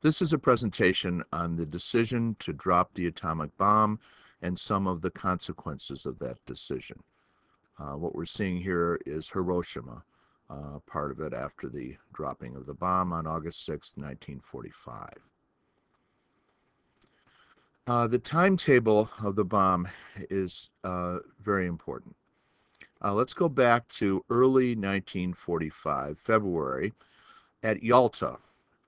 This is a presentation on the decision to drop the atomic bomb and some of the consequences of that decision. What we're seeing here is Hiroshima, part of it after the dropping of the bomb on August 6, 1945. The timetable of the bomb is very important. Let's go back to early 1945, February, at Yalta,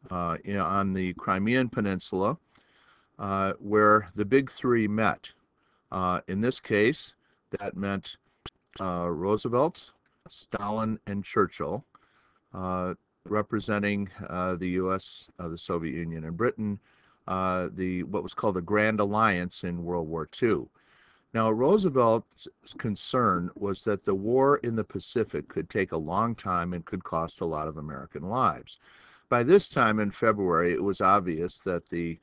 on the Crimean Peninsula, where the big three met. In this case, that meant Roosevelt, Stalin, and Churchill, representing the U.S., the Soviet Union, and Britain, what was called the Grand Alliance in World War II. Now, Roosevelt's concern was that the war in the Pacific could take a long time and could cost a lot of American lives. By this time in February, it was obvious that the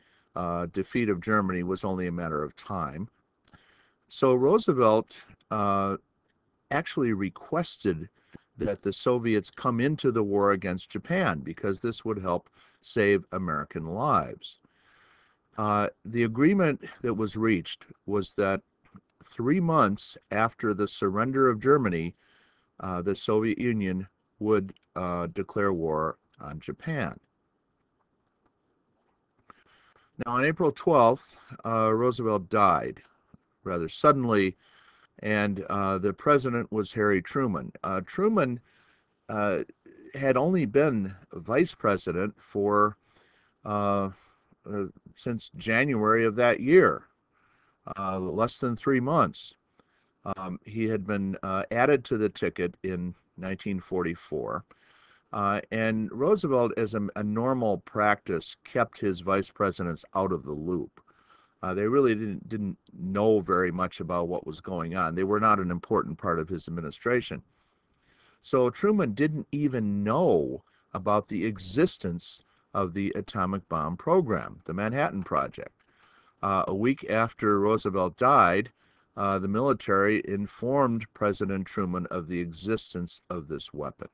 defeat of Germany was only a matter of time. So Roosevelt actually requested that the Soviets come into the war against Japan because this would help save American lives. The agreement that was reached was that 3 months after the surrender of Germany, the Soviet Union would declare war on Japan. Now, on April 12th, Roosevelt died rather suddenly, and the president was Harry Truman. Truman had only been vice president for since January of that year, less than 3 months. He had been added to the ticket in 1944. And Roosevelt, as a normal practice, kept his vice presidents out of the loop. They really didn't know very much about what was going on. They were not an important part of his administration. So Truman didn't even know about the existence of the atomic bomb program, the Manhattan Project. A week after Roosevelt died, the military informed President Truman of the existence of this weapon.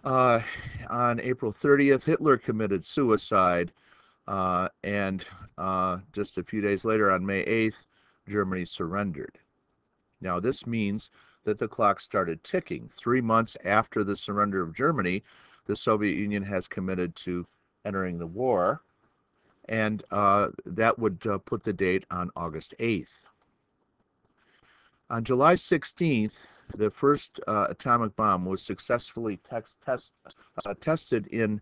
On April 30th, Hitler committed suicide, and just a few days later, on May 8th, Germany surrendered. Now, this means that the clock started ticking. 3 months after the surrender of Germany, the Soviet Union has committed to entering the war, and that would put the date on August 8th. On July 16th, the first atomic bomb was successfully tested in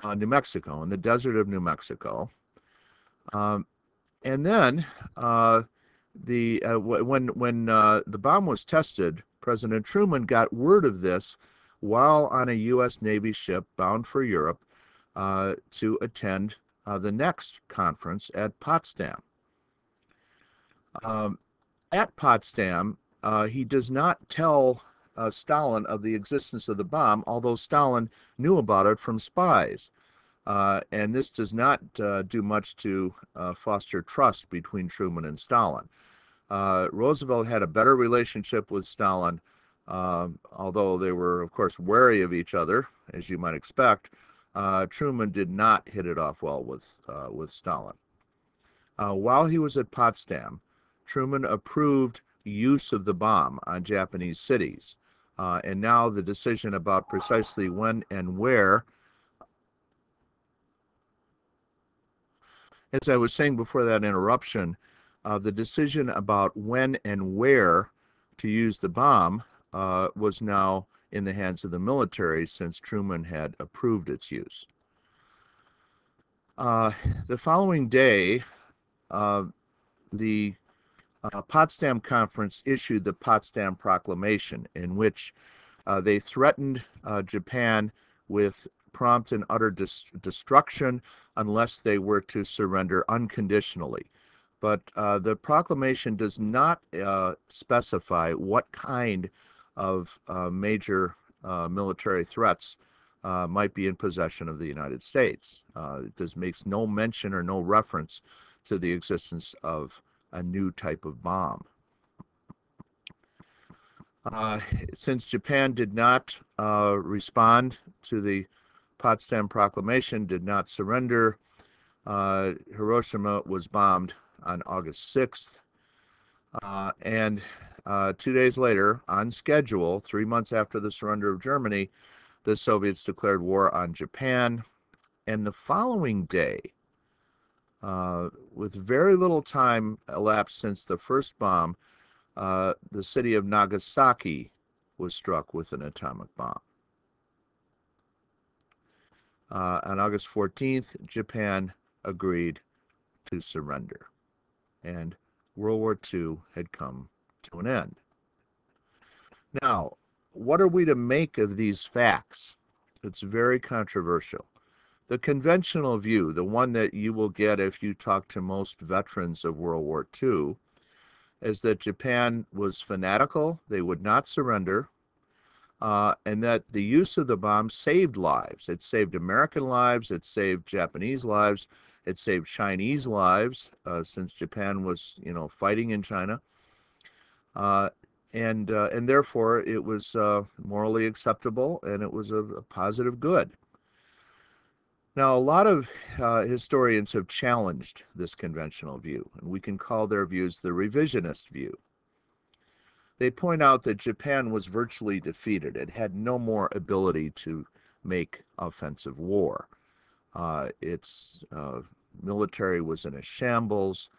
New Mexico, in the desert of New Mexico. And then, when the bomb was tested, President Truman got word of this while on a U.S. Navy ship bound for Europe to attend the next conference at Potsdam. At Potsdam, he does not tell Stalin of the existence of the bomb, although Stalin knew about it from spies. And this does not do much to foster trust between Truman and Stalin. Roosevelt had a better relationship with Stalin, although they were, of course, wary of each other, as you might expect. Truman did not hit it off well with Stalin. While he was at Potsdam, Truman approved use of the bomb on Japanese cities. And now the decision about precisely when and where, as I was saying before that interruption, the decision about when and where to use the bomb was now in the hands of the military, since Truman had approved its use. The following day, the Potsdam Conference issued the Potsdam Proclamation, in which they threatened Japan with prompt and utter destruction unless they were to surrender unconditionally. But the proclamation does not specify what kind of major military threats might be in possession of the United States. This makes no mention or no reference to the existence of a new type of bomb. Since Japan did not respond to the Potsdam Proclamation did not surrender. Hiroshima was bombed on August 6th. And 2 days later, on schedule, 3 months after the surrender of Germany, the Soviets declared war on Japan. And the following day, with very little time elapsed since the first bomb, the city of Nagasaki was struck with an atomic bomb. On August 14th, Japan agreed to surrender, and World War II had come to an end. Now, what are we to make of these facts? It's very controversial. The conventional view, the one that you will get if you talk to most veterans of World War II, is that Japan was fanatical, they would not surrender, and that the use of the bomb saved lives. It saved American lives, it saved Japanese lives, it saved Chinese lives, since Japan was, fighting in China. And therefore it was morally acceptable, and it was a positive good. Now, a lot of historians have challenged this conventional view, and we can call their views the revisionist view. They point out that Japan was virtually defeated. It had no more ability to make offensive war. Its military was in a shambles.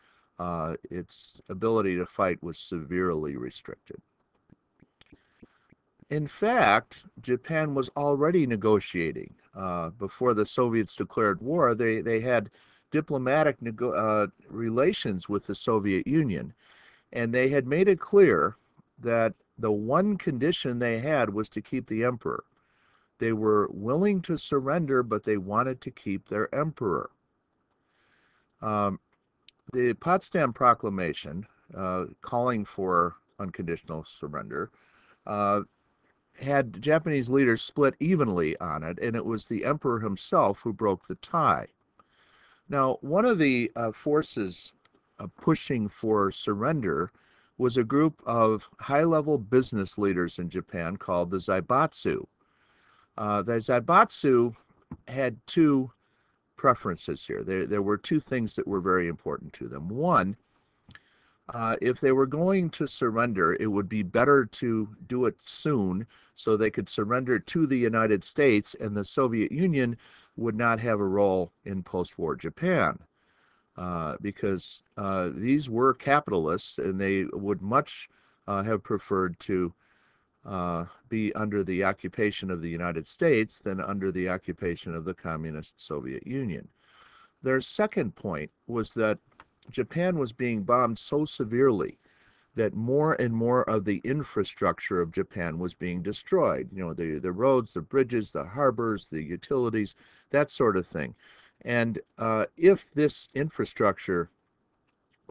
Its ability to fight was severely restricted. In fact, Japan was already negotiating. Before the Soviets declared war, they had diplomatic relations with the Soviet Union, and they had made it clear that the one condition they had was to keep the emperor. They were willing to surrender, but they wanted to keep their emperor. The Potsdam Proclamation, calling for unconditional surrender, had Japanese leaders split evenly on it, and it was the emperor himself who broke the tie. Now, one of the forces pushing for surrender was a group of high-level business leaders in Japan called the Zaibatsu. The Zaibatsu had two preferences here. There were two things that were very important to them. One, if they were going to surrender, it would be better to do it soon so they could surrender to the United States, and the Soviet Union would not have a role in post-war Japan, because these were capitalists, and they would much have preferred to be under the occupation of the United States than under the occupation of the communist Soviet Union. Their second point was that Japan was being bombed so severely that more and more of the infrastructure of Japan was being destroyed. The roads, the bridges, the harbors, the utilities, that sort of thing. And if this infrastructure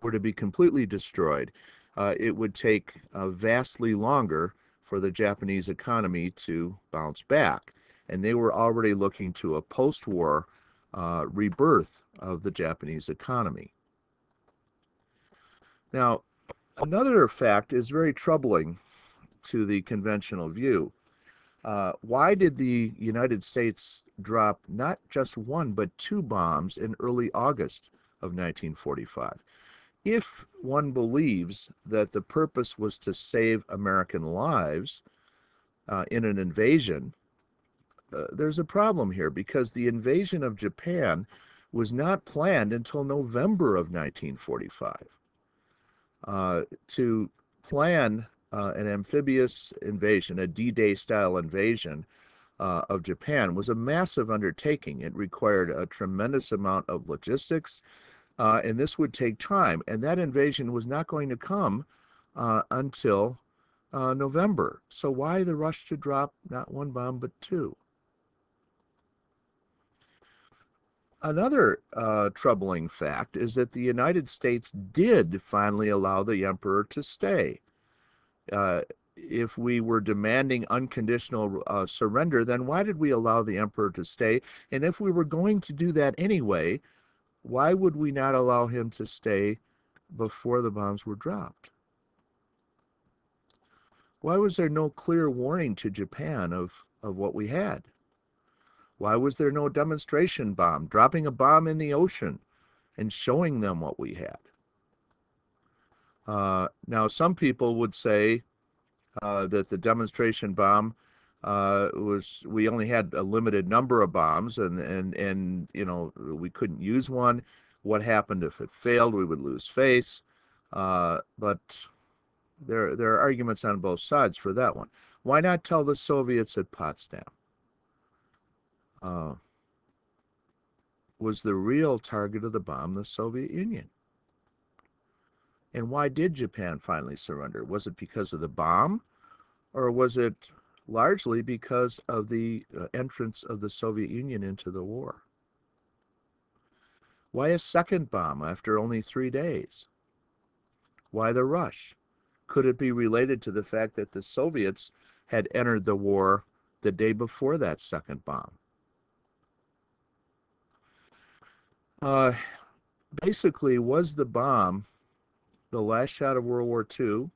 were to be completely destroyed, it would take vastly longer for the Japanese economy to bounce back. And they were already looking to a post-war rebirth of the Japanese economy. Now, another fact is very troubling to the conventional view. Why did the United States drop not just one, but two bombs in early August of 1945? If one believes that the purpose was to save American lives in an invasion, there's a problem here, because the invasion of Japan was not planned until November of 1945. To plan an amphibious invasion, a D-Day style invasion of Japan, was a massive undertaking. It required a tremendous amount of logistics, and this would take time. And that invasion was not going to come until November. So why the rush to drop not one bomb, but two? Another troubling fact is that the United States did finally allow the emperor to stay. If we were demanding unconditional surrender, then why did we allow the emperor to stay? And if we were going to do that anyway, why would we not allow him to stay before the bombs were dropped? Why was there no clear warning to Japan of what we had? Why was there no demonstration bomb, dropping a bomb in the ocean and showing them what we had? Now, some people would say that the demonstration bomb was, we only had a limited number of bombs, and you know, we couldn't use one. What happened if it failed? We would lose face. But there are arguments on both sides for that one. Why not tell the Soviets at Potsdam? Uh, was the real target of the bomb the Soviet Union? And why did Japan finally surrender? Was it because of the bomb, or was it largely because of the entrance of the Soviet Union into the war? Why a second bomb after only 3 days? Why the rush? Could it be related to the fact that the Soviets had entered the war the day before that second bomb? Uh, Basically, was the bomb the last shot of World War II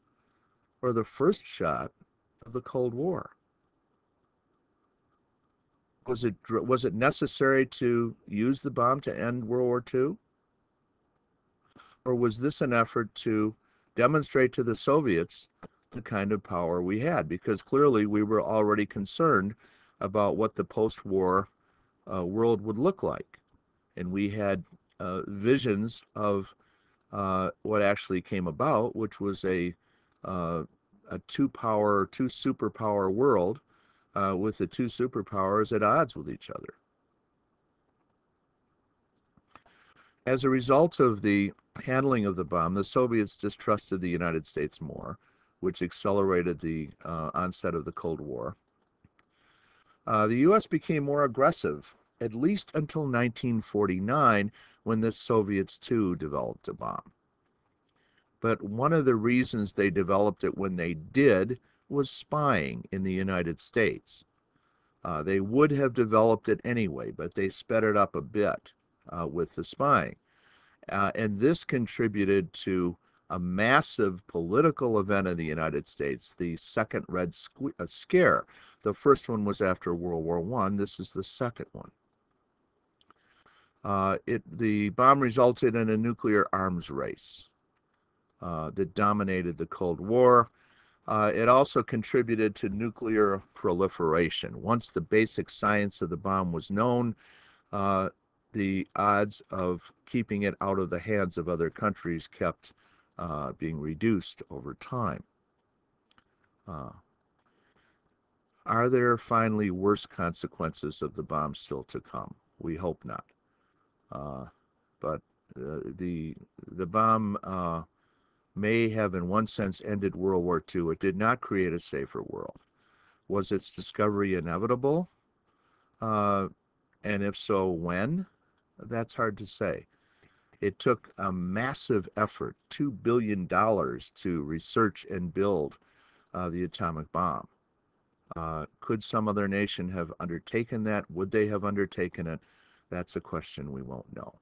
or the first shot of the Cold War? Was it necessary to use the bomb to end World War II? Or was this an effort to demonstrate to the Soviets the kind of power we had? Because clearly we were already concerned about what the post-war world would look like. And we had visions of what actually came about, which was a two superpower world with the two superpowers at odds with each other. As a result of the handling of the bomb, the Soviets distrusted the United States more, which accelerated the onset of the Cold War. The U.S. became more aggressive, at least until 1949, when the Soviets too developed a bomb. But one of the reasons they developed it when they did was spying in the United States. They would have developed it anyway, but they sped it up a bit with the spying. And this contributed to a massive political event in the United States, the Second Red Scare. The first one was after World War I. This is the second one. The bomb resulted in a nuclear arms race that dominated the Cold War. It also contributed to nuclear proliferation. Once the basic science of the bomb was known, the odds of keeping it out of the hands of other countries kept being reduced over time. Are there finally worse consequences of the bomb still to come? We hope not. But the bomb may have in one sense ended World War II. It did not create a safer world. Was its discovery inevitable? And if so, when? That's hard to say. It took a massive effort, $2 billion, to research and build the atomic bomb. Could some other nation have undertaken that? Would they have undertaken it? That's a question we won't know.